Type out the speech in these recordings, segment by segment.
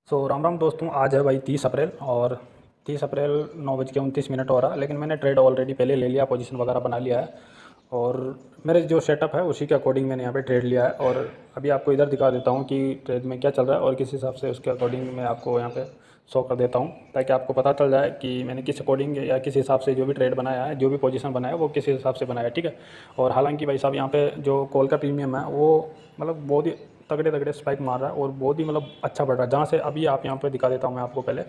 राम राम दोस्तों। आज है भाई 30 अप्रैल और 30 अप्रैल 9:29 हो रहा है। लेकिन मैंने ट्रेड ऑलरेडी पहले ले लिया, पोजीशन वगैरह बना लिया है और मेरे जो सेटअप है उसी के अकॉर्डिंग मैंने यहाँ पे ट्रेड लिया है। और अभी आपको इधर दिखा देता हूँ कि ट्रेड में क्या चल रहा है और किस हिसाब से उसके अकॉर्डिंग मैं आपको यहाँ पे शो कर देता हूँ, ताकि आपको पता चल जाए कि मैंने किस अकॉर्डिंग या किस हिसाब से जो भी ट्रेड बनाया है, जो भी पोजीशन बनाया है वो किस हिसाब से बनाया है। ठीक है। और हालांकि भाई साहब यहाँ पे जो कॉल का प्रीमियम है वो मतलब बहुत ही तगड़े तगड़े स्पाइक मार रहा है और बहुत ही मतलब अच्छा बढ़ रहा है। जहाँ से अभी आप यहाँ पे दिखा देता हूँ मैं आपको। पहले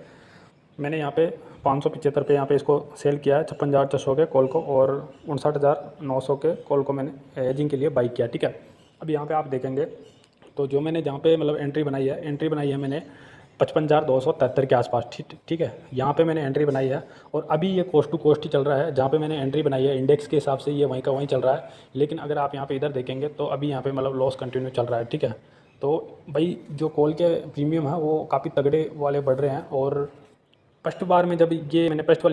मैंने यहाँ पे 575 पे यहाँ पे इसको सेल किया है 56,400 के कॉल को, और 59,900 के कॉल को मैंने एजिंग के लिए बाई किया। ठीक है। अब यहाँ पे आप देखेंगे तो जो मैंने जहाँ पे मतलब एंट्री बनाई है मैंने 55,273 के आसपास। ठीक ठीक है। यहाँ पे मैंने एंट्री बनाई है और अभी ये कोस्ट टू कोस्ट ही चल रहा है। जहाँ पे मैंने एंट्री बनाई है इंडेक्स के हिसाब से ये वहीं का वहीं चल रहा है। लेकिन अगर आप यहाँ पे इधर देखेंगे तो अभी यहाँ पे मतलब लॉस कंटिन्यू चल रहा है। ठीक है। तो भाई जो कॉल के प्रीमियम है वो काफ़ी तगड़े वाले बढ़ रहे हैं। और फर्स्ट बार में जब ये मैंने फर्स्ट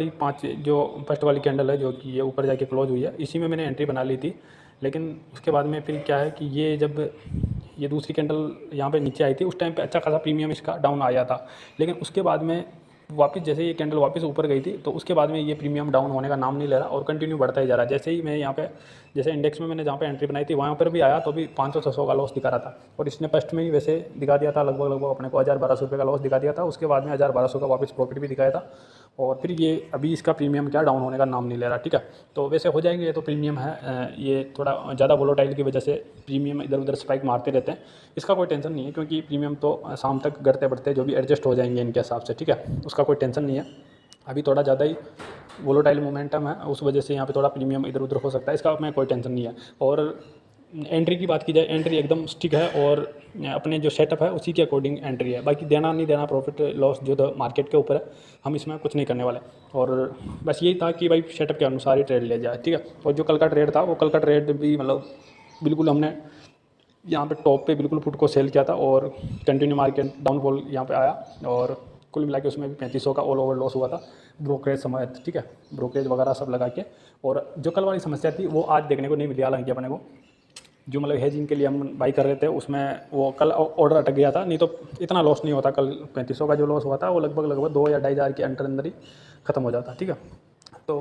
वाली कैंडल है जो कि ये ऊपर जाके क्लोज हुई है, इसी में मैंने एंट्री बना ली थी। लेकिन उसके बाद में फिर क्या है कि ये जब ये दूसरी कैंडल यहाँ पे नीचे आई थी उस टाइम पे अच्छा खासा प्रीमियम इसका डाउन आया था। लेकिन उसके बाद में वापस जैसे ये कैंडल वापस ऊपर गई थी तो उसके बाद में ये प्रीमियम डाउन होने का नाम नहीं ले रहा और कंटिन्यू बढ़ता ही जा रहा है। जैसे ही मैं यहाँ पे जैसे इंडेक्स में मैंने जहाँ पे एंट्री बनाई थी वहाँ पर भी आया तो भी 500-600 का लॉस दिखा रहा था। और इसने फर्स्ट में ही वैसे दिखा दिया था लगभग अपने को 1,000-1,200 का लॉस दिखा दिया था। उसके बाद में 1,000-1,200 का वापस प्रॉफिट भी दिखाया था। और फिर ये अभी इसका प्रीमियम क्या डाउन होने का नाम नहीं ले रहा। ठीक है। तो वैसे हो जाएंगे, ये तो प्रीमियम है, ये थोड़ा ज़्यादा वोलेटाइल की वजह से प्रीमियम इधर उधर स्पाइक मारते रहते हैं। इसका कोई टेंशन नहीं है क्योंकि प्रीमियम तो शाम तक बढ़ते बढ़ते जो भी एडजस्ट हो जाएंगे इनके हिसाब से। ठीक है। उसका कोई टेंशन नहीं है। अभी थोड़ा ज़्यादा ही वोलेटाइल मोमेंटम है, उस वजह से यहाँ पे थोड़ा प्रीमियम इधर उधर हो सकता है। इसका मैं कोई टेंशन नहीं है। और एंट्री की बात की जाए, एंट्री एकदम स्टिक है और अपने जो सेटअप है उसी के अकॉर्डिंग एंट्री है। बाकी देना नहीं देना प्रॉफिट लॉस जो तो मार्केट के ऊपर है, हम इसमें कुछ नहीं करने वाले। और बस यही था कि भाई सेटअप के अनुसार ही ट्रेड लिया जाए। ठीक है। और जो कल का ट्रेड था वो कल का ट्रेड भी मतलब बिल्कुल हमने यहाँ पे टॉप पे बिल्कुल पुट को सेल किया था और कंटिन्यू मार्केट डाउनफॉल यहाँ पे आया और कुल मिला के उसमें भी 3500 का ऑल ओवर लॉस हुआ था ब्रोकरेज समय। ठीक है। ब्रोकरेज वगैरह सब लगा के। और जो कल वाली समस्या थी वो आज देखने को नहीं मिली। हालांकि अपने को जो मतलब हेजिंग के लिए हम बाई कर रहे थे उसमें वो कल ऑर्डर अटक गया था, नहीं तो इतना लॉस नहीं होता। कल 3500 का जो लॉस हुआ था वो लगभग 2 या 2,500 के अंदर ही ख़त्म हो जाता। ठीक है। तो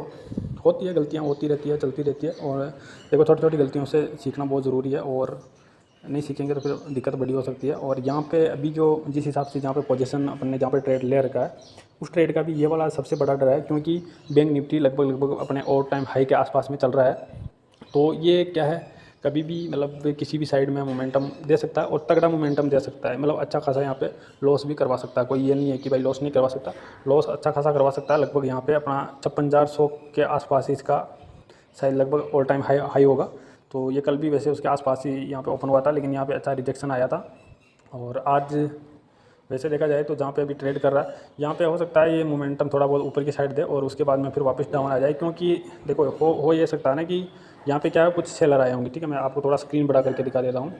होती है, गलतियाँ होती रहती है, चलती रहती है। और देखो छोटी छोटी गलतियों से सीखना बहुत ज़रूरी है और नहीं सीखेंगे तो फिर दिक्कत बड़ी हो सकती है। और यहाँ पे अभी जो जिस हिसाब से जहाँ पे पोजीशन अपन ने जहाँ पे ट्रेड ले रखा है उस ट्रेड का भी ये वाला सबसे बड़ा डर है, क्योंकि बैंक निफ्टी लगभग अपने ऑल टाइम हाई के आसपास में चल रहा है। तो ये क्या है, कभी भी मतलब किसी भी साइड में मोमेंटम दे सकता है और तगड़ा मोमेंटम दे सकता है। मतलब अच्छा खासा यहाँ पे लॉस भी करवा सकता है। कोई ये नहीं है कि भाई लॉस नहीं करवा सकता, लॉस अच्छा खासा करवा सकता है। लगभग यहाँ पे अपना 56,400 के आसपास इसका शायद लगभग ऑल टाइम हाई होगा। तो ये कल भी वैसे उसके आसपास ही यहाँ पे ओपन हुआ था, लेकिन यहाँ पे अच्छा रिजेक्शन आया था। और आज वैसे देखा जाए तो जहाँ पे अभी ट्रेड कर रहा है यहाँ पे हो सकता है ये मोमेंटम थोड़ा बहुत ऊपर की साइड दे और उसके बाद में फिर वापस डाउन आ जाए। क्योंकि देखो हो ये सकता है ना कि यहाँ पे क्या है, कुछ सेलर आए होंगे। ठीक है। मैं आपको थोड़ा स्क्रीन बड़ा करके दिखा देता हूँ।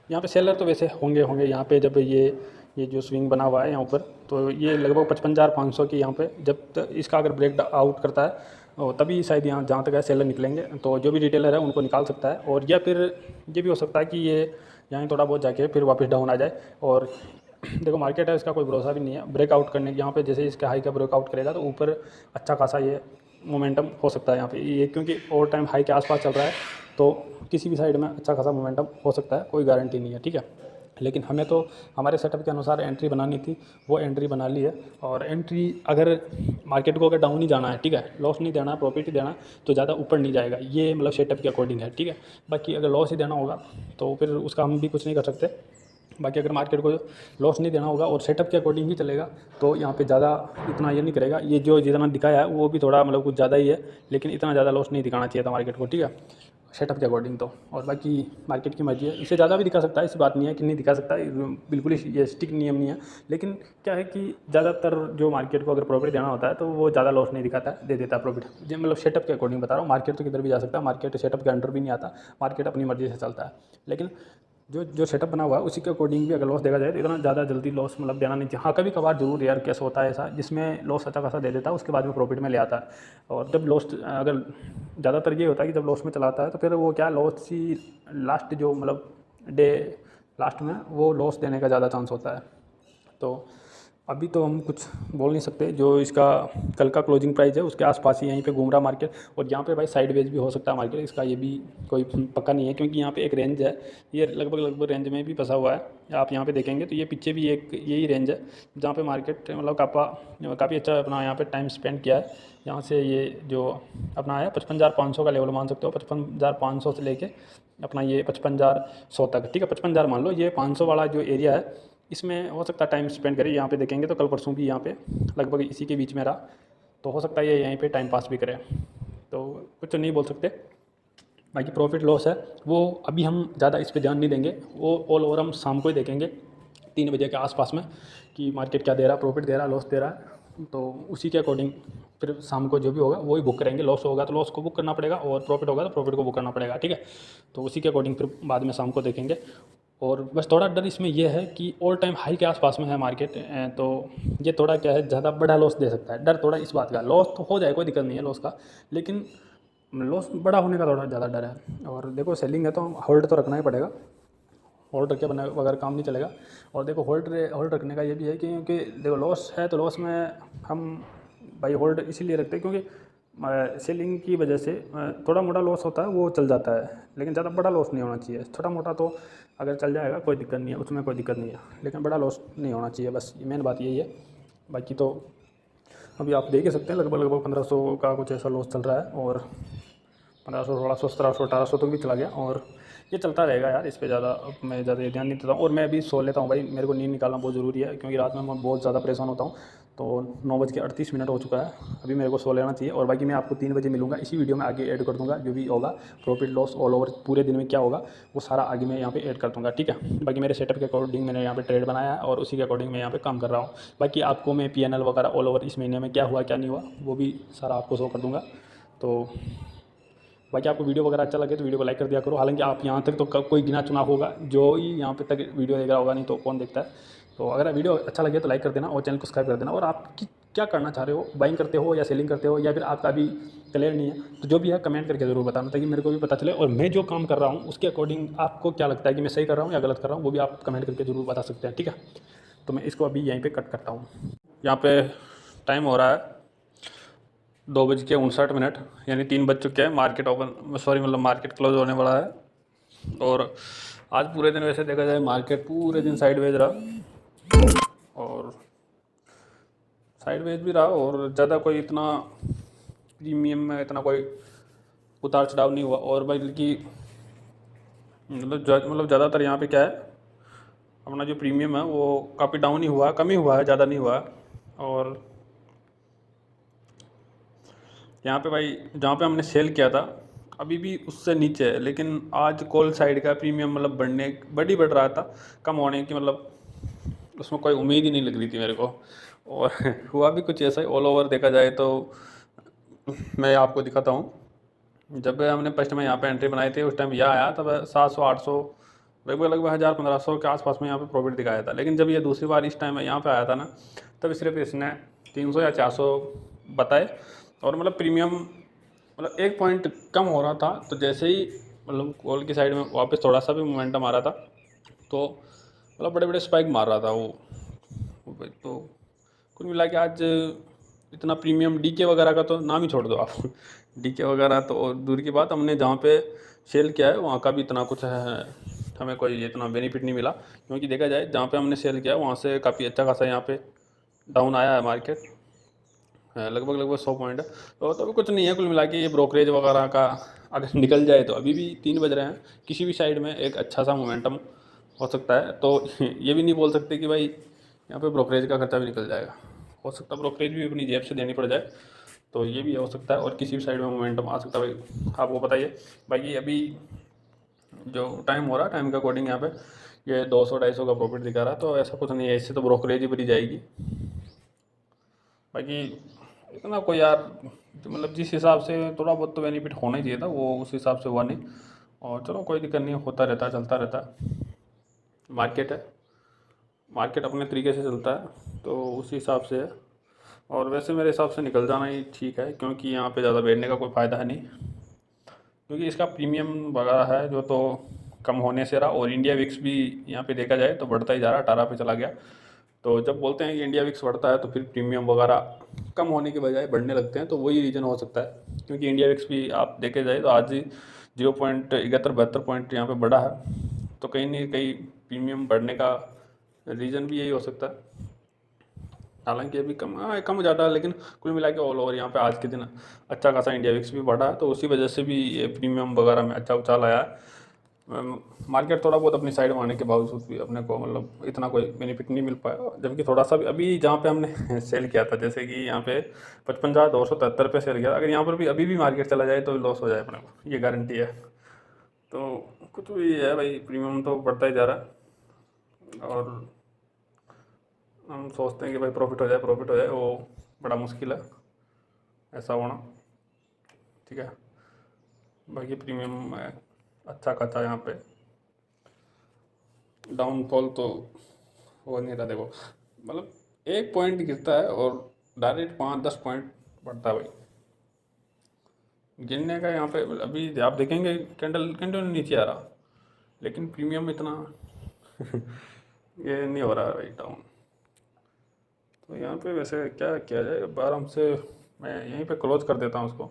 यहाँ पे सेलर तो वैसे होंगे यहाँ पे जब ये जो स्विंग बना हुआ है यहाँ ऊपर, तो ये लगभग 55,500 की यहाँ पे जब इसका अगर ब्रेक आउट करता है और तभी शायद यहाँ जहाँ तक है सेलर निकलेंगे। तो जो भी रिटेलर है उनको निकाल सकता है। और या फिर ये भी हो सकता है कि ये यहाँ थोड़ा बहुत जाके फिर वापस डाउन आ जाए। और देखो मार्केट है, इसका कोई भरोसा भी नहीं है ब्रेकआउट करने की। यहाँ पे जैसे इसका हाई का ब्रेकआउट करेगा तो ऊपर अच्छा खासा ये मोमेंटम हो सकता है यहाँ पे ये, क्योंकि ऑल टाइम हाई के आसपास चल रहा है। तो किसी भी साइड में अच्छा खासा मोमेंटम हो सकता है, कोई गारंटी नहीं है। ठीक है। लेकिन हमें तो हमारे सेटअप के अनुसार एंट्री बनानी थी, वो एंट्री बना ली है। और एंट्री अगर मार्केट को अगर डाउन ही जाना है, ठीक है, लॉस नहीं देना, प्रॉफिट ही देना, तो ज़्यादा ऊपर नहीं जाएगा। ये मतलब सेटअप के अकॉर्डिंग है। ठीक है। बाकी अगर लॉस ही देना होगा तो फिर उसका हम भी कुछ नहीं कर सकते। बाकी अगर मार्केट को लॉस नहीं देना होगा और सेटअप के अकॉर्डिंग ही चलेगा तो यहाँ पे ज़्यादा इतना ये नहीं करेगा। ये जो जितना दिखाया है वो भी थोड़ा मतलब कुछ ज़्यादा ही है, लेकिन इतना ज़्यादा लॉस नहीं दिखाना चाहिए था मार्केट को। ठीक है। सेटअप के अकॉर्डिंग तो। और बाकी मार्केट की मर्जी है, इससे ज़्यादा भी दिखा सकता है, ऐसी बात नहीं है कि नहीं दिखा सकता है, बिल्कुल ही ये स्टिक नियम नहीं है। लेकिन क्या है कि ज़्यादातर जो मार्केट को अगर प्रॉफिट देना होता है तो वो ज़्यादा लॉस नहीं दिखाता है, दे देता है प्रॉफिट। जो मतलब सेटअप के अकॉर्डिंग बता रहा हूँ, मार्केट तो किधर भी जा सकता है, मार्केट सेटअप के अंडर भी नहीं आता, मार्केट अपनी मर्जी से चलता है। लेकिन जो सेटअप बना हुआ है उसी के अकॉर्डिंग भी अगर लॉस देखा जाए तो इतना ज़्यादा जल्दी लॉस मतलब देना नहीं चाहिए। हाँ कभी कभार जरूर यार केस होता है ऐसा जिसमें लॉस अच्छा खासा दे देता है, उसके बाद में प्रॉफिट में ले आता है। और जब लॉस अगर ज़्यादातर ये होता है कि जब लॉस में चलाता है तो फिर वो क्या लॉस ही लास्ट जो मतलब डे लास्ट में वो लॉस देने का ज़्यादा चांस होता है। तो अभी तो हम कुछ बोल नहीं सकते, जो इसका कल का क्लोजिंग प्राइस है उसके आसपास ही यहीं पे घूम रहा मार्केट। और यहाँ पे भाई साइडवेज भी हो सकता है मार्केट, इसका ये भी कोई पक्का नहीं है, क्योंकि यहाँ पे एक रेंज है, ये लगभग रेंज में भी फंसा हुआ है। आप यहाँ पे देखेंगे तो ये पीछे भी एक यही रेंज है जहाँ पे मार्केट मतलब काफ़ी अच्छा अपना यहाँ पे टाइम स्पेंड किया है। यहाँ से ये जो अपना है 55,500 का लेवल मान सकते हो, 55,500 से लेके अपना ये 55,100 तक, ठीक है 55,000 मान लो। ये 500 वाला जो एरिया है इसमें हो सकता है टाइम स्पेंड करे। यहाँ पे देखेंगे तो कल परसों भी यहाँ पे लगभग इसी के बीच में रहा, तो हो सकता है ये यहीं पे टाइम पास भी करे, तो कुछ नहीं बोल सकते। बाकी प्रॉफिट लॉस है वो अभी हम ज़्यादा इस पे ध्यान नहीं देंगे, वो ऑल ओवर हम शाम को ही देखेंगे 3 बजे के आसपास में कि मार्केट क्या दे रहा, प्रॉफिट दे रहा, लॉस दे रहा है, तो उसी के अकॉर्डिंग फिर शाम को जो भी होगा वही बुक करेंगे। लॉस होगा तो लॉस को बुक करना पड़ेगा और प्रॉफिट होगा तो प्रॉफिट को बुक करना पड़ेगा, ठीक है। तो उसी के अकॉर्डिंग फिर बाद में शाम को देखेंगे। और बस थोड़ा डर इसमें यह है कि ऑल टाइम हाई के आसपास में है मार्केट, तो ये थोड़ा क्या है, ज़्यादा बड़ा लॉस दे सकता है। डर थोड़ा इस बात का, लॉस तो हो जाए कोई दिक्कत नहीं है लॉस का, लेकिन लॉस बड़ा होने का थोड़ा ज़्यादा डर है। और देखो सेलिंग है तो होल्ड तो रखना ही पड़ेगा, होल्ड रखे बना बगैर काम नहीं चलेगा। और देखो होल्ड रखने का ये भी है कि क्योंकि देखो लॉस है तो लॉस में हम भाई होल्ड इसीलिए रखते हैं क्योंकि सेलिंग की वजह से थोड़ा मोटा लॉस होता है वो चल जाता है, लेकिन ज़्यादा बड़ा लॉस नहीं होना चाहिए। छोटा मोटा तो अगर चल जाएगा कोई दिक्कत नहीं है, उसमें कोई दिक्कत नहीं है, लेकिन बड़ा लॉस नहीं होना चाहिए, बस मेन बात यही है। बाकी तो अभी आप देख ही सकते हैं लगभग 1500 का कुछ ऐसा लॉस चल रहा है, और 1500 1600 1700 1800 तक भी चला गया, और ये चलता रहेगा यार, इस पे ज़्यादा मैं ज़्यादा ध्यान नहीं देता हूँ। और मैं अभी सो लेता हूँ भाई, मेरे को नींद निकालना बहुत ज़रूरी है, क्योंकि रात में मैं बहुत ज़्यादा परेशान होता हूँ। तो 9:38 हो चुका है, अभी मेरे को सो लेना चाहिए। और बाकी मैं आपको 3 बजे मिलूँगा, इसी वीडियो में आगे ऐड कर दूँगा जो भी होगा, प्रॉफिट लॉस ऑल ओवर पूरे दिन में क्या होगा वो सारा आगे मैं यहाँ पे ऐड कर दूँगा, ठीक है। बाकी मेरे सेटअप के अकॉर्डिंग मैंने यहाँ पे ट्रेड बनाया है और उसी के अकॉर्डिंग मैं यहाँ पे काम कर रहा हूँ। बाकी आपको मैं PNL वगैरह ऑल ओवर इस महीने में क्या हुआ क्या नहीं हुआ वो भी सारा आपको शो कर दूँगा। तो बाकी आपको वीडियो वगैरह अच्छा लगे तो वीडियो को लाइक कर दिया करो। हालांकि आप यहाँ तक तो कोई गिना चुना होगा जो ही यहाँ पे तक वीडियो देख रहा होगा, नहीं तो कौन देखता है। तो अगर वीडियो अच्छा लगे तो लाइक कर देना और चैनल को सब्सक्राइब कर देना। और आप क्या करना चाह रहे हो, बाइंग करते हो या सेलिंग करते हो, या फिर आपका अभी क्लियर नहीं है, तो जो भी है कमेंट करके ज़रूर बताना, ताकि मेरे को भी पता चले और मैं जो काम कर रहा हूँ उसके अकॉर्डिंग आपको क्या लगता है कि मैं सही कर रहा हूँ या गलत कर रहा हूँ, वो भी आप कमेंट करके ज़रूर बता सकते हैं, ठीक है। तो मैं इसको अभी यहीं पर कट करता हूँ। यहाँ पे टाइम हो रहा है 2:59, यानी 3 बज चुके हैं। मार्केट ओपन सॉरी मतलब मार्केट क्लोज होने वाला है। और आज पूरे दिन वैसे देखा जाए मार्केट पूरे दिन साइडवेज रहा, और साइडवेज भी रहा, और ज़्यादा कोई इतना प्रीमियम में इतना कोई उतार चढ़ाव नहीं हुआ। और बल्कि मतलब ज़्यादातर यहाँ पे क्या है, अपना जो प्रीमियम है वो काफ़ी डाउन ही हुआ, कम ही हुआ है, ज़्यादा नहीं हुआ। और यहाँ पे भाई जहाँ पे हमने सेल किया था अभी भी उससे नीचे है, लेकिन आज कॉल साइड का प्रीमियम मतलब बढ़ रहा था, कम होने की मतलब उसमें कोई उम्मीद ही नहीं लग रही थी मेरे को। और हुआ भी कुछ ऐसा ही ऑल ओवर देखा जाए तो। मैं आपको दिखाता हूँ, जब हमने फर्स्ट में यहाँ पे एंट्री बनाई थी उस टाइम यह आया तब 700 800 लगभग 1000 1500 के आसपास में यहाँ पे प्रॉफिट दिखाया था। लेकिन जब ये दूसरी बार इस टाइम यहाँ पे आया था ना, तब सिर्फ इसने 300 या 400 बताए, और मतलब प्रीमियम मतलब 1 पॉइंट कम हो रहा था। तो जैसे ही मतलब कॉल की साइड में वापस थोड़ा सा भी मोमेंटम आ रहा था तो मतलब बड़े बड़े स्पाइक मार रहा था वो। तो कुल मिला के आज इतना प्रीमियम डीके वगैरह का तो नाम ही छोड़ दो आप। डीके वगैरह तो दूर की बात, हमने जहाँ पे सेल किया है वहाँ का भी इतना कुछ है, हमें कोई इतना बेनिफिट नहीं मिला। क्योंकि देखा जाए जहाँ पे हमने सेल किया है वहाँ से काफ़ी अच्छा खासा यहाँ पे डाउन आया है मार्केट, लगभग 100 पॉइंट है। तो कुछ नहीं है, कुल मिला के ये ब्रोकरेज वगैरह का अगर निकल जाए तो अभी भी 3 बज रहे हैं, किसी भी साइड में एक अच्छा सा मोमेंटम हो सकता है। तो ये भी नहीं बोल सकते कि भाई यहाँ पे ब्रोकरेज का खर्चा भी निकल जाएगा, हो सकता है ब्रोकरेज भी अपनी जेब से देनी पड़ जाए, तो ये भी हो सकता है। और किसी भी साइड में मोमेंटम आ सकता है भाई, आपको बताइए। बाकी अभी जो टाइम हो रहा है टाइम के अकॉर्डिंग यहाँ पे ये 200 250 का प्रॉफिट दिखा रहा है, तो ऐसा कुछ नहीं है, इससे तो ब्रोकरेज ही भरी जाएगी। बाकी इतना कोई यार मतलब जिस हिसाब से थोड़ा बहुत तो बेनिफिट होना ही चाहिए था वो उस हिसाब से हुआ नहीं। और चलो कोई दिक्कत नहीं, होता रहता है, चलता रहता है, मार्केट है, मार्केट अपने तरीके से चलता है तो उसी हिसाब से है। और वैसे मेरे हिसाब से निकल जाना ही ठीक है, क्योंकि यहाँ पे ज़्यादा बैठने का कोई फ़ायदा है नहीं, क्योंकि इसका प्रीमियम वगैरह है जो तो कम होने से रहा। और इंडिया विक्स भी यहाँ पे देखा जाए तो बढ़ता ही जा रहा है, 18 पे चला गया। तो जब बोलते हैं कि इंडिया विक्स बढ़ता है तो फिर प्रीमियम वगैरह कम होने के बजाय बढ़ने लगते हैं, तो वही रीज़न हो सकता है। क्योंकि इंडिया विक्स भी आप देखे जाए तो आज ही 0.71-72 पॉइंट यहाँ पे बढ़ा है, तो कहीं ना कहीं प्रीमियम बढ़ने का रीज़न भी यही हो सकता है। हालांकि अभी कम, हाँ कम ज़्यादा है, लेकिन कुल मिला के ऑल ओवर यहाँ पे आज के दिन अच्छा खासा इंडिया विक्स भी बढ़ा है, तो उसी वजह से भी ये प्रीमियम वगैरह में अच्छा उछाल आया है। मार्केट थोड़ा बहुत अपनी साइड में आने के बावजूद भी अपने को मतलब इतना कोई बेनिफिट नहीं मिल पाया, जबकि थोड़ा सा भी अभी जहाँ पे हमने सेल किया था, जैसे कि यहाँ पे 55,273 पे सेल किया, अगर यहाँ पर भी अभी भी मार्केट चला जाए तो लॉस हो जाए अपने को, ये गारंटी है। तो कुछ भी है भाई, प्रीमियम तो बढ़ता ही जा रहा है, और हम सोचते हैं कि भाई प्रॉफिट हो जाए, प्रॉफिट हो जाए, वो बड़ा मुश्किल है ऐसा होना। ठीक है, बाकी प्रीमियम में अच्छा खासा यहाँ पे डाउनफॉल तो हो नहीं रहा। देखो मतलब 1 पॉइंट गिरता है और डायरेक्ट 5-10 पॉइंट बढ़ता है भाई। गिरने का यहाँ पे अभी आप देखेंगे कैंडल कैंडल नीचे आ रहा, लेकिन प्रीमियम इतना ये नहीं हो रहा है भाई डाउन। तो यहाँ पे वैसे क्या किया जाए, अब आराम से मैं यहीं पे क्लोज कर देता हूँ उसको,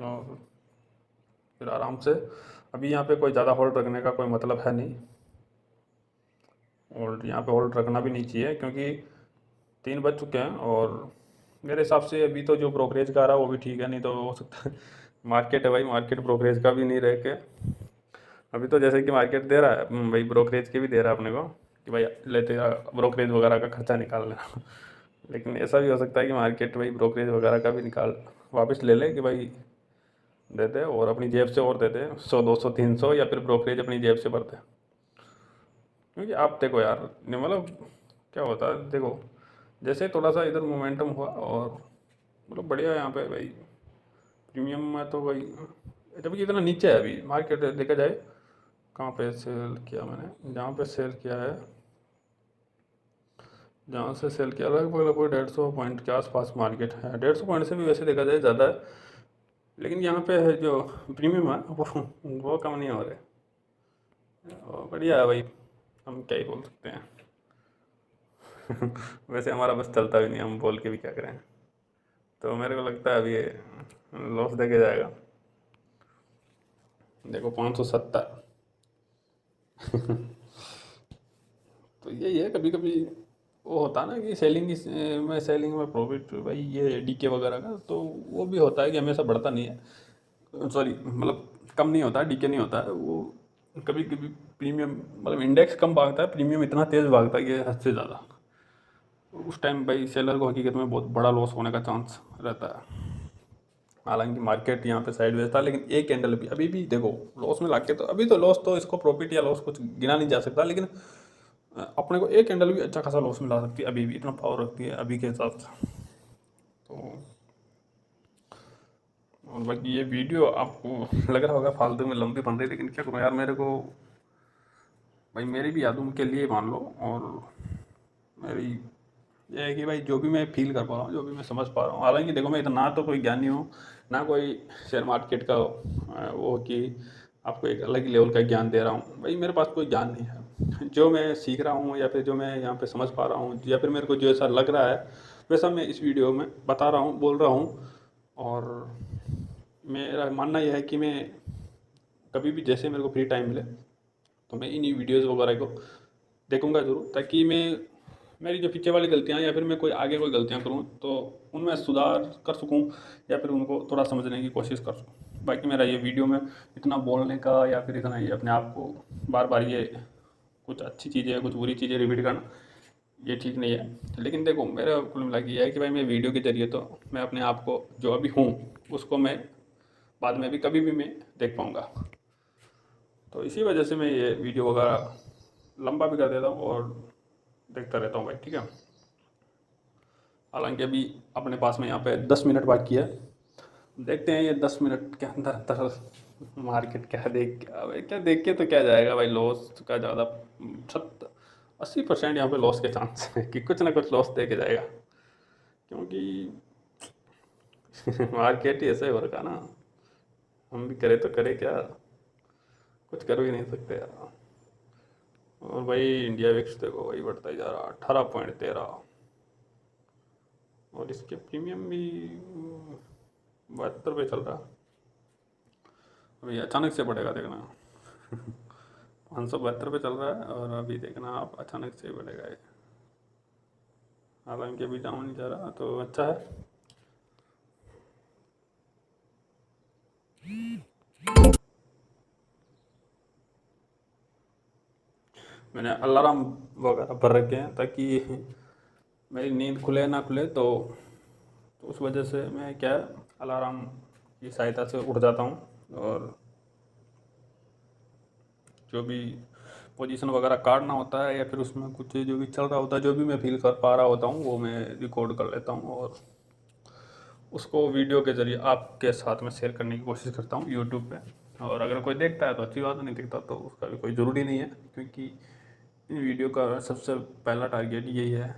और फिर आराम से अभी यहाँ पे कोई ज़्यादा होल्ड रखने का कोई मतलब है नहीं, और यहाँ पे होल्ड रखना भी नहीं चाहिए, क्योंकि 3 बज चुके हैं, और मेरे हिसाब से अभी तो जो ब्रोकरेज का आ रहा है वो भी ठीक है, नहीं तो हो सकता है मार्केट है भाई, मार्केट ब्रोकरेज का भी नहीं रह के अभी तो जैसे कि मार्केट दे रहा है भाई, ब्रोकरेज के भी दे रहा है अपने को कि भाई लेते ब्रोकरेज वगैरह का खर्चा निकाल लेना लेकिन ऐसा भी हो सकता है कि मार्केट भाई ब्रोकरेज वगैरह का भी निकाल वापस ले ले कि भाई दे दे, और अपनी जेब से और दे दे 100, 200, 300, या फिर ब्रोकरेज अपनी जेब से भर दे। क्योंकि आप देखो यार, मतलब क्या होता है, देखो जैसे थोड़ा सा इधर मोमेंटम हुआ और मतलब बढ़िया यहाँ पे भाई प्रीमियम में तो भाई, जबकि इतना नीचे है अभी मार्केट देखा जाए। कहाँ पे सेल किया मैंने, जहाँ पे सेल किया है, जहाँ से सेल किया लगभग लगभग 150 पॉइंट के आसपास मार्केट है। 150 पॉइंट से भी वैसे देखा जाए ज़्यादा है, लेकिन यहाँ पे है जो प्रीमियम है वो कम नहीं हो रहे। और बढ़िया है भाई, हम क्या ही बोल सकते हैं वैसे हमारा बस चलता भी नहीं, हम बोल के भी क्या करें। तो मेरे को लगता है अभी ये लॉस देके जाएगा। देखो 570 तो यही है, कभी कभी वो होता है ना कि सेलिंग में प्रॉफिट भाई, ये डीके वगैरह का तो वो भी होता है कि हमेशा बढ़ता नहीं है, सॉरी मतलब कम नहीं होता है, डीके नहीं होता है वो। कभी कभी प्रीमियम मतलब इंडेक्स कम भागता है, प्रीमियम इतना तेज़ भागता है कि हद से ज़्यादा, उस टाइम भाई सेलर को हकीकत में बहुत बड़ा लॉस होने का चांस रहता है। हालांकि मार्केट यहाँ पे साइडवेज था, लेकिन एक कैंडल भी अभी भी देखो लॉस में लाके, तो अभी तो लॉस तो इसको प्रॉफिट या लॉस कुछ गिना नहीं जा सकता, लेकिन अपने को एक कैंडल भी अच्छा खासा लॉस मिला सकती है, अभी भी इतना पावर रखती है अभी के हिसाब से। तो और बाकी ये वीडियो आपको लग रहा होगा फालतू में लंबी बन रही, लेकिन क्या करूँ यार, मेरे को भाई मेरी भी यादों के लिए मान लो, और मेरी ये है कि भाई जो भी मैं फील कर पा रहा हूँ, जो भी मैं समझ पा रहा हूँ, हालांकि देखो मैं इतना तो कोई ज्ञानी हूँ ना, कोई शेयर मार्केट का वो कि आपको एक अलग ही लेवल का ज्ञान दे रहा हूँ, भाई मेरे पास कोई ज्ञान नहीं है। जो मैं सीख रहा हूँ या फिर जो मैं यहाँ पे समझ पा रहा हूँ, या फिर मेरे को जो ऐसा लग रहा है वैसा मैं इस वीडियो में बता रहा हूँ, बोल रहा हूँ। और मेरा मानना यह है कि मैं कभी भी जैसे मेरे को फ्री टाइम मिले तो मैं इन्हीं वीडियोज़ वगैरह को देखूंगा ज़रूर, ताकि मैं मेरी जो पीछे वाली गलतियाँ या फिर मैं कोई आगे कोई गलतियाँ करूँ तो उनमें सुधार कर सकूँ, या फिर उनको थोड़ा समझने की कोशिश कर सकूँ। बाकी मेरा ये वीडियो में इतना बोलने का या फिर इतना ये अपने आप को बार बार ये कुछ अच्छी चीज़ें कुछ बुरी चीज़ें रिपीट करना, ये ठीक नहीं है। लेकिन देखो मेरा कुल मिला के ये है कि भाई मैं वीडियो के ज़रिए तो मैं अपने आप को जो अभी हूँ उसको मैं बाद में भी कभी भी मैं देख पाऊँगा। तो इसी वजह से मैं ये वीडियो वगैरह लंबा भी कर देता हूँ और देखता रहता हूँ भाई, ठीक है। हालांकि अभी अपने पास में यहाँ पे 10 मिनट बाकी है, देखते हैं ये 10 मिनट के अंदर अंदर मार्केट क्या देख के तो क्या जाएगा भाई, लॉस का ज़्यादा 80% यहाँ पे लॉस के चांस है कि कुछ ना कुछ लॉस दे के जाएगा, क्योंकि मार्केट ही ऐसे हो रखा ना, हम भी करे तो करे क्या, कुछ कर भी नहीं सकते यार। और भाई इंडिया विक्स देखो भाई बढ़ता ही जा रहा, 18.13। और इसके प्रीमियम भी 72 पे चल रहा। अभी अचानक से बढ़ेगा देखना। 572 पे चल रहा है और अभी देखना आप अचानक से बढ़ेगा ये। हालांकि अभी डाउन नहीं जा रहा तो अच्छा है। मैंने अलार्म वगैरह भर रखे हैं ताकि मेरी नींद खुले ना खुले, तो उस वजह से मैं क्या अलार्म की सहायता से उठ जाता हूँ और जो भी पोजीशन वगैरह काटना होता है या फिर उसमें कुछ जो भी चल रहा होता है, जो भी मैं फील कर पा रहा होता हूँ वो मैं रिकॉर्ड कर लेता हूँ और उसको वीडियो के ज़रिए आपके साथ में शेयर करने की कोशिश करता हूँ यूट्यूब पे। और अगर कोई देखता है तो अच्छी बात है, नहीं देखता तो उसका भी कोई ज़रूरी नहीं है, क्योंकि इन वीडियो का सबसे पहला टारगेट यही है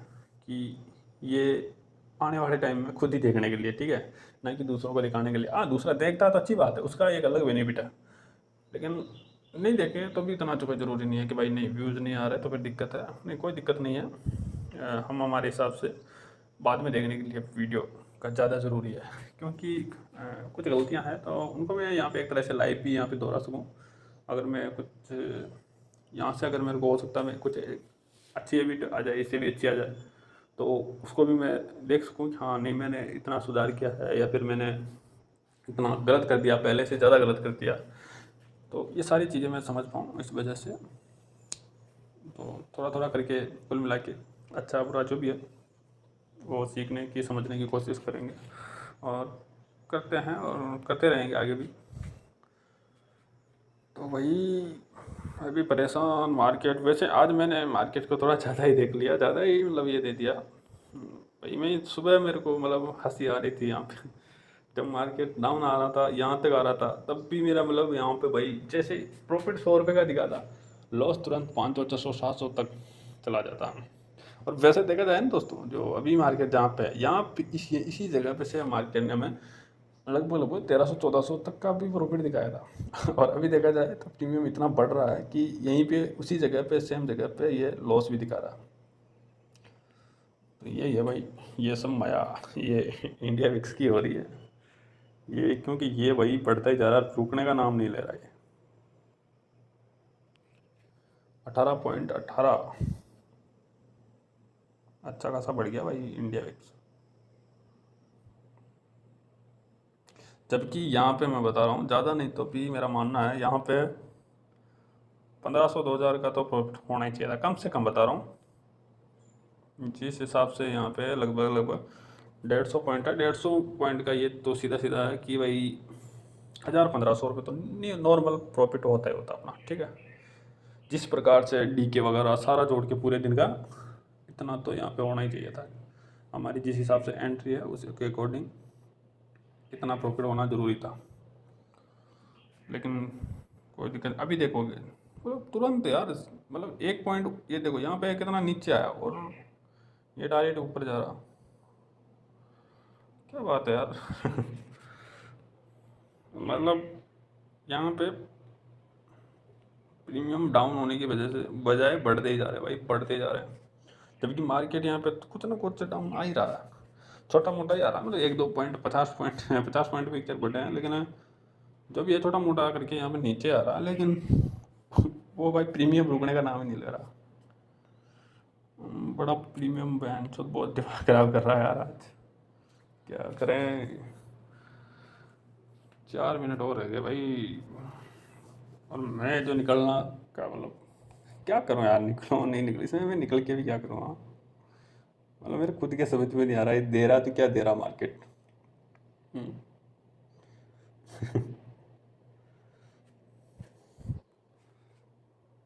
कि ये आने वाले टाइम में खुद ही देखने के लिए, ठीक है, ना कि दूसरों को दिखाने के लिए। हाँ, दूसरा देखता है तो अच्छी बात है, उसका एक अलग बेनिफिट है, लेकिन नहीं देखे तो भी इतना तो कोई ज़रूरी नहीं है कि भाई नहीं व्यूज़ नहीं आ रहे तो फिर दिक्कत है। नहीं, कोई दिक्कत नहीं है। हम हमारे हिसाब से बाद में देखने के लिए वीडियो का ज़्यादा ज़रूरी है, क्योंकि कुछ गलतियां हैं तो उनको मैं यहाँ पे एक तरह से लाइव भी यहाँ पे दोहरा सकूँ। अगर मैं कुछ यहाँ से अगर मेरे को हो सकता है मैं कुछ अच्छी एडिट आ जाए, इससे भी अच्छी आ जाए, तो उसको भी मैं देख सकूँ कि हाँ नहीं मैंने इतना सुधार किया है या फिर मैंने इतना गलत कर दिया, पहले से ज़्यादा गलत कर दिया। तो ये सारी चीज़ें मैं समझ पाऊँ इस वजह से। तो थोड़ा थोड़ा करके कुल मिला के अच्छा बुरा जो भी है वो सीखने की समझने की कोशिश करेंगे और करते हैं और करते रहेंगे आगे भी। तो वही अभी परेशान मार्केट। वैसे आज मैंने मार्केट को थोड़ा ज़्यादा ही देख लिया, ज़्यादा ही मतलब ये दे दिया भाई। मैं सुबह मेरे को मतलब हंसी आ रही थी यहाँ पे, जब मार्केट डाउन आ रहा था यहाँ तक आ रहा था तब भी मेरा मतलब यहाँ पे भाई जैसे प्रॉफिट 100 रुपये का दिखा था, लॉस तुरंत 500 600 700 तक चला जाता है। और वैसे देखा जाए ना दोस्तों, जो अभी मार्केट जहाँ पे है यहाँ पे इसी जगह पे से मार्केट ने हमें लगभग लगभग 1300 1400 तक का भी प्रॉफिट दिखाया था। और अभी देखा जाए तो प्रीमियम इतना बढ़ रहा है कि यहीं पे उसी जगह पे सेम जगह पे ये लॉस भी दिखा रहा है। तो यही है भाई, ये सब माया ये इंडिया विक्स की हो रही है ये, क्योंकि ये वही बढ़ता ही जा रहा है, रुकने का नाम नहीं ले रहा है। 18.18 अच्छा खासा बढ़ गया भाई इंडिया विक्स। जबकि यहाँ पे मैं बता रहा हूँ ज़्यादा नहीं तो भी मेरा मानना है यहाँ पे 1500 2000 का तो प्रॉफिट होना ही चाहिए था, कम से कम बता रहा हूँ। जिस हिसाब से यहाँ पे लगभग लगभग 150 पॉइंट है, 150 पॉइंट का ये तो सीधा सीधा है कि भाई 1000 1500 रुपये तो नहीं नॉर्मल प्रॉफिट होता ही होता अपना, ठीक है। जिस प्रकार से डीके वगैरह सारा जोड़ के पूरे दिन का इतना तो यहाँ पे होना ही चाहिए था। हमारी जिस हिसाब से एंट्री है उसके अकॉर्डिंग इतना प्रॉफिट होना ज़रूरी था, लेकिन कोई दिक्कत। अभी देखोगे मतलब तुरंत यार, मतलब एक पॉइंट ये देखो यहाँ पे कितना नीचे आया और ये डायरेक्ट ऊपर जा रहा, क्या बात है यार। मतलब यहाँ पे प्रीमियम डाउन होने की वजह से बजाय बढ़ते ही जा रहे हैं भाई, बढ़ते जा रहे हैं। जबकि मार्केट यहाँ पे कुछ ना कुछ डाउन आ ही रहा है, छोटा मोटा ही आ रहा है, मतलब 1 2 पॉइंट 50 पॉइंट 50 पॉइंट भी पिक्चर बढ़े हैं, लेकिन जब ये छोटा मोटा करके यहाँ पे नीचे आ रहा है, लेकिन वो भाई प्रीमियम रुकने का नाम ही नहीं ले रहा। बड़ा प्रीमियम बैंड तो बहुत दिमाग खराब कर रहा है यार आज, क्या करें। 4 मिनट और रह गए भाई, और मैं जो निकलना क्या मतलब क्या करूँ यार, निकलूँ नहीं निकलूँ, इसमें मैं निकल के भी क्या करूँ। हाँ, मतलब मेरे खुद के समझ में नहीं आ रहा है, दे रहा तो क्या दे रहा मार्केट। हम्म।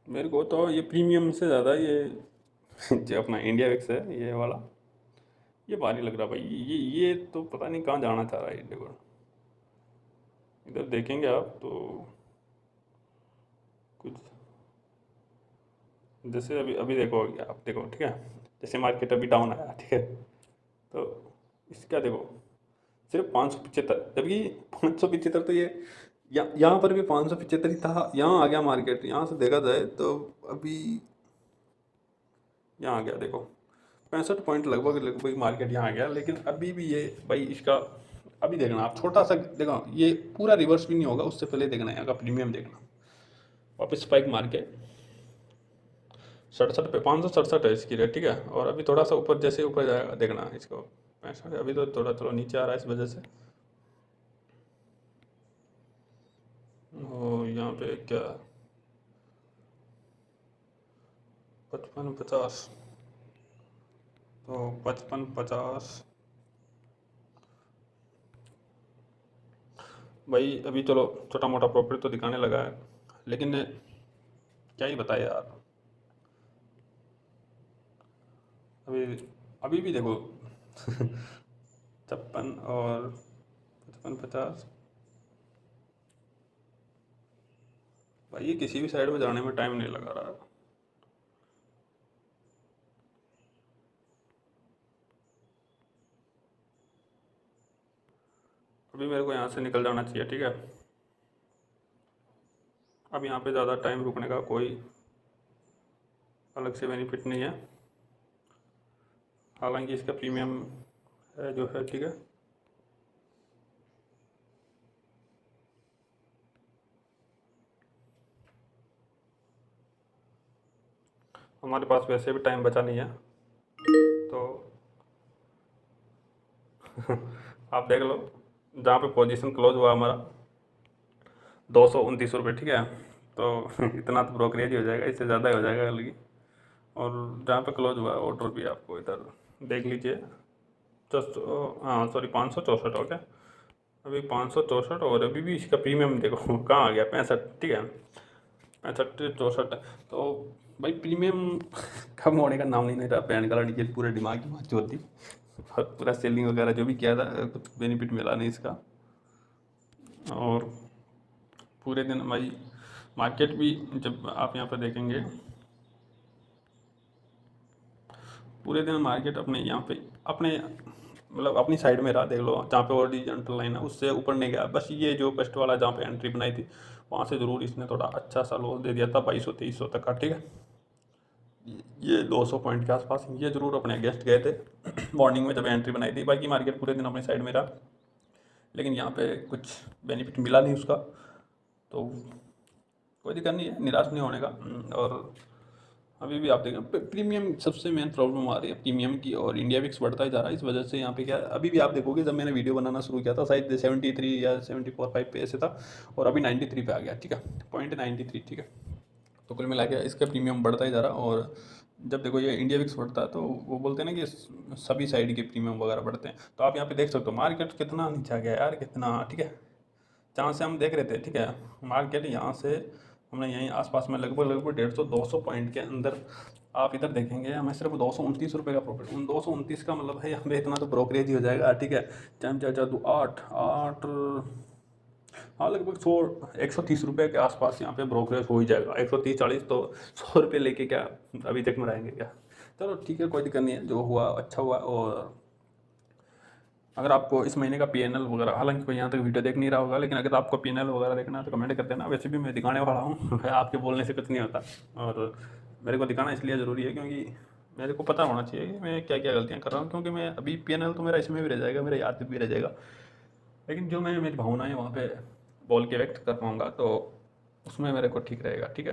मेरे को तो ये प्रीमियम से ज़्यादा ये जो अपना इंडिया विक्स है ये वाला, ये भारी लग रहा भाई। ये तो पता नहीं कहाँ जाना चाह रहा है इंडिया को। इधर देखेंगे आप तो कुछ जैसे अभी अभी देखो आप देखो, ठीक है, जैसे मार्केट अभी डाउन आया, ठीक है, तो इसका देखो सिर्फ 575, जबकि 575 तो ये यहाँ पर भी 575 ही था, यहाँ आ गया मार्केट। यहाँ से देखा जाए तो अभी यहाँ आ गया देखो 65 पॉइंट लगभग लगभग मार्केट यहाँ आ गया, लेकिन अभी भी ये भाई इसका अभी देखना आप छोटा सा देखो, ये पूरा रिवर्स भी नहीं होगा, उससे पहले देखना यहाँ का प्रीमियम देखना, वापस स्पाइक मार के 67 पे 567 है इसकी रेट, ठीक है। और अभी थोड़ा सा ऊपर जैसे ऊपर जाएगा देखना इसको 65, अभी तो थोड़ा थोड़ा नीचे आ रहा है इस वजह से। और यहाँ पे क्या 55-50, तो 55-50 भाई अभी चलो छोटा मोटा प्रॉफिट तो दिखाने लगा है, लेकिन क्या ही बताए यार। अभी अभी भी देखो 56 और 55-50 भाई, ये किसी भी साइड में जाने में टाइम नहीं लगा रहा। अभी मेरे को यहाँ से निकल जाना चाहिए, ठीक है। अब यहाँ पे ज़्यादा टाइम रुकने का कोई अलग से बेनिफिट नहीं है, हालांकि इसका प्रीमियम है जो है, ठीक है। हमारे पास वैसे भी टाइम बचा नहीं है, तो आप देख लो जहाँ पे पोजीशन क्लोज हुआ हमारा 229 रुपये, ठीक है। तो इतना तो ब्रोकरेज ही हो जाएगा, इससे ज़्यादा ही हो जाएगा अलग ही। और जहाँ पे क्लोज हुआ है ऑर्डर भी आपको इधर देख लीजिए, हाँ सॉरी 564 हो गया, अभी 564, और अभी भी इसका प्रीमियम देखो कहाँ आ गया 65, ठीक है। 65-64, तो भाई प्रीमियम कम होने का नाम नहीं ले रहा। पैन कार्ड नीचे पूरे दिमाग की बात होती, और पूरा सेलिंग वगैरह जो भी किया था कुछ बेनिफिट मिला नहीं इसका। और पूरे दिन भाई मार्केट भी जब आप यहाँ पर देखेंगे, पूरे दिन मार्केट अपने यहाँ पे अपने मतलब अपनी साइड में रहा, देख लो जहाँ पे हॉरिजॉन्टल लाइन है उससे ऊपर नहीं गया। बस ये जो फर्स्ट वाला जहाँ पे एंट्री बनाई थी वहाँ से ज़रूर इसने थोड़ा अच्छा सा लॉस दे दिया था 2200-2300 तक का, ठीक है। ये 200 पॉइंट के आसपास ये ज़रूर अपने अगेंस्ट गए थे मॉर्निंग में जब एंट्री बनाई थी। बाकी मार्केट पूरे दिन अपनी साइड में रहा, लेकिन यहाँ पे कुछ बेनिफिट मिला नहीं उसका, तो कोई दिक्कत नहीं है, निराश नहीं होने का। और अभी भी आप देखें प्रीमियम सबसे मेन प्रॉब्लम आ रही है प्रीमियम की, और इंडिया विक्स बढ़ता ही जा रहा है इस वजह से। यहाँ पे क्या अभी भी आप देखोगे, जब मैंने वीडियो बनाना शुरू किया था शायद 73 या 74-5 पे ऐसे था, और अभी 93 पे आ गया, ठीक है, .93, ठीक है। तो कुल मिला के इसका प्रीमियम बढ़ता ही जा रहा। और जब देखो ये इंडिया विक्स बढ़ता है तो वो बोलते हैं ना कि सभी साइड के प्रीमियम वगैरह बढ़ते हैं। तो आप यहाँ पे देख सकते हो मार्केट कितना नीचे आ गया यार, कितना, ठीक है। जहाँ से हम देख रहे थे, ठीक है, मार्केट यहाँ से हमने यहीं आसपास में लगभग लगभग 150-200 पॉइंट के अंदर आप इधर देखेंगे हमें सिर्फ 229 रुपये का प्रॉफिट। उन 229 का मतलब है हमें इतना तो ब्रोकरेज ही हो जाएगा, ठीक है। चाहे चाहे चाहे 8 हाँ लगभग 130 रुपये के आसपास यहाँ पे ब्रोकरेज हो ही जाएगा। 130-140 तो 100 रुपये लेके क्या अभी तक मराएंगे क्या। चलो ठीक है, कोई दिक्कत नहीं है, जो हुआ अच्छा हुआ। और अगर आपको इस महीने का पीएनएल वगैरह, हालांकि कोई यहाँ तक वीडियो देख नहीं रहा होगा, लेकिन अगर आपको पीएनएल वगैरह देखना है तो कमेंट कर देना। वैसे भी मैं दिखाने वाला हूँ आपके बोलने से कुछ नहीं होता, और मेरे को दिखाना इसलिए ज़रूरी है क्योंकि मेरे को पता होना चाहिए कि मैं क्या क्या गलतियाँ कर रहा हूँ। क्योंकि मैं अभी पीएनएल तो मेरा इसमें भी रह जाएगा, मेरा याद भी रह जाएगा, लेकिन जो मैं मेरी भावनाएँ वहाँ पर बोल के व्यक्त कर पाऊँगा तो उसमें मेरे को ठीक रहेगा, ठीक है।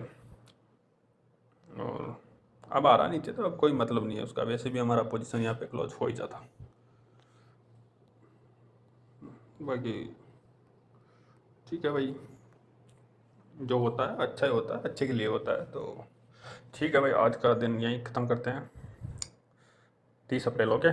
और अब आ रहा नीचे तो अब कोई मतलब नहीं है उसका, वैसे भी हमारा पोजीशन यहाँ पे क्लोज हो ही जाता। बाकी ठीक है भाई, जो होता है अच्छा ही होता है, अच्छे के लिए होता है। तो ठीक है भाई, आज का दिन यहीं ख़त्म करते हैं। 30 अप्रैल, ओके।